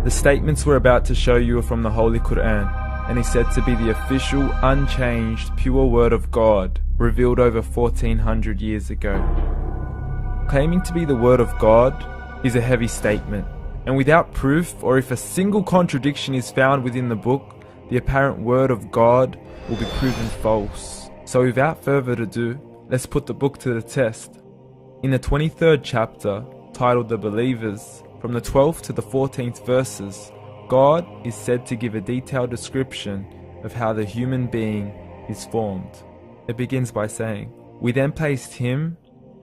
The statements we're about to show you are from the Holy Quran, and is said to be the official, unchanged, pure word of God, revealed over 1400 years ago. Claiming to be the word of God is a heavy statement, and without proof, or if a single contradiction is found within the book, the apparent word of God will be proven false. So without further ado, let's put the book to the test. In the 23rd chapter, titled The Believers, from the 12th to the 14th verses, God is said to give a detailed description of how the human being is formed. It begins by saying, "We then placed him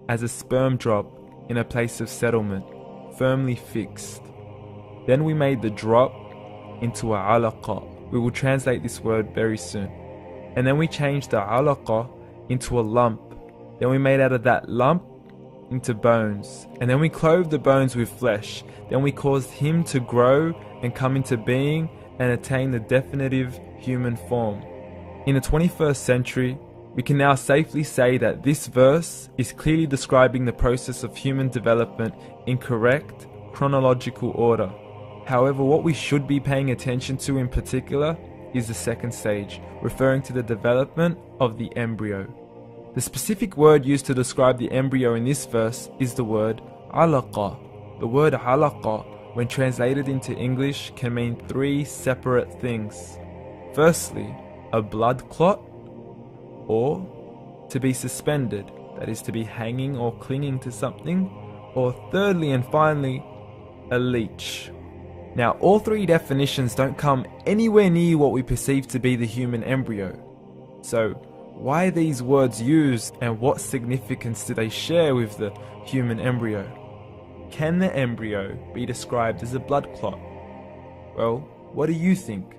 as a sperm drop in a place of settlement, firmly fixed. Then we made the drop into a alaqa." We will translate this word very soon. "And then we changed the alaqa into a lump. Then we made out of that lump into bones. And then we clothed the bones with flesh. Then we caused him to grow and come into being and attain the definitive human form." In the 21st century, we can now safely say that this verse is clearly describing the process of human development in correct chronological order. However, what we should be paying attention to in particular is the second stage, referring to the development of the embryo. The specific word used to describe the embryo in this verse is the word alaqa. The word alaqa, when translated into English, can mean three separate things. Firstly, a blood clot, or to be suspended, that is to be hanging or clinging to something, or thirdly and finally, a leech. Now, all three definitions don't come anywhere near what we perceive to be the human embryo. So, why are these words used, and what significance do they share with the human embryo? Can the embryo be described as a blood clot? Well, what do you think?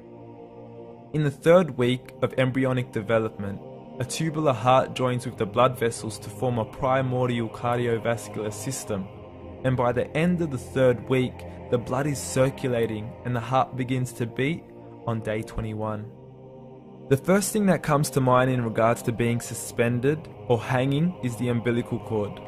In the third week of embryonic development, a tubular heart joins with the blood vessels to form a primordial cardiovascular system, and by the end of the third week, the blood is circulating and the heart begins to beat on day 21. The first thing that comes to mind in regards to being suspended or hanging is the umbilical cord.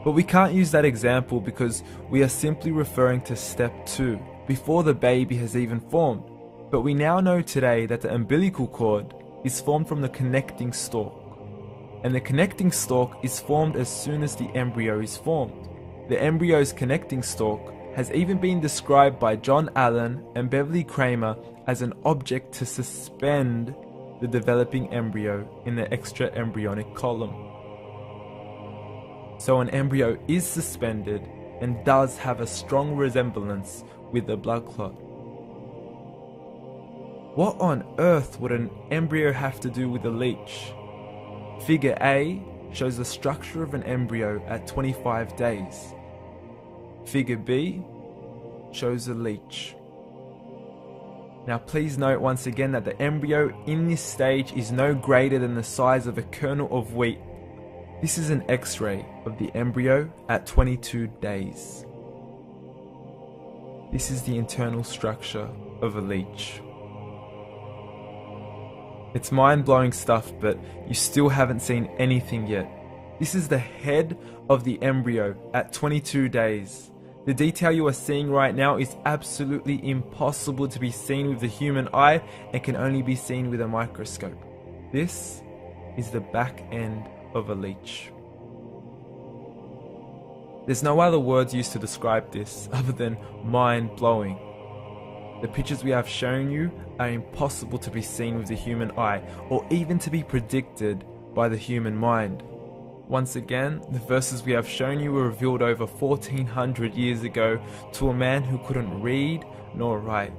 But we can't use that example because we are simply referring to step 2, before the baby has even formed. But we now know today that the umbilical cord is formed from the connecting stalk. And the connecting stalk is formed as soon as the embryo is formed. The embryo's connecting stalk has even been described by John Allen and Beverly Kramer as an object to suspend the developing embryo in the extra-embryonic column. So an embryo is suspended and does have a strong resemblance with the blood clot. What on earth would an embryo have to do with a leech? Figure A shows the structure of an embryo at 25 days. Figure B shows a leech. Now please note once again that the embryo in this stage is no greater than the size of a kernel of wheat. This is an X-ray of the embryo at 22 days. This is the internal structure of a leech. It's mind-blowing stuff, but you still haven't seen anything yet. This is the head of the embryo at 22 days. The detail you are seeing right now is absolutely impossible to be seen with the human eye and can only be seen with a microscope. This is the back end of a leech. There's no other words used to describe this other than mind-blowing. The pictures we have shown you are impossible to be seen with the human eye or even to be predicted by the human mind. Once again, the verses we have shown you were revealed over 1400 years ago to a man who couldn't read nor write.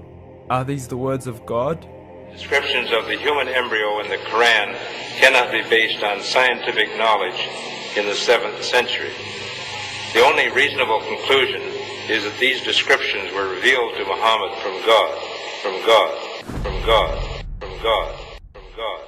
Are these the words of God? Descriptions of the human embryo in the Quran cannot be based on scientific knowledge in the 7th century. The only reasonable conclusion is that these descriptions were revealed to Muhammad from God, from God, from God, from God, from God.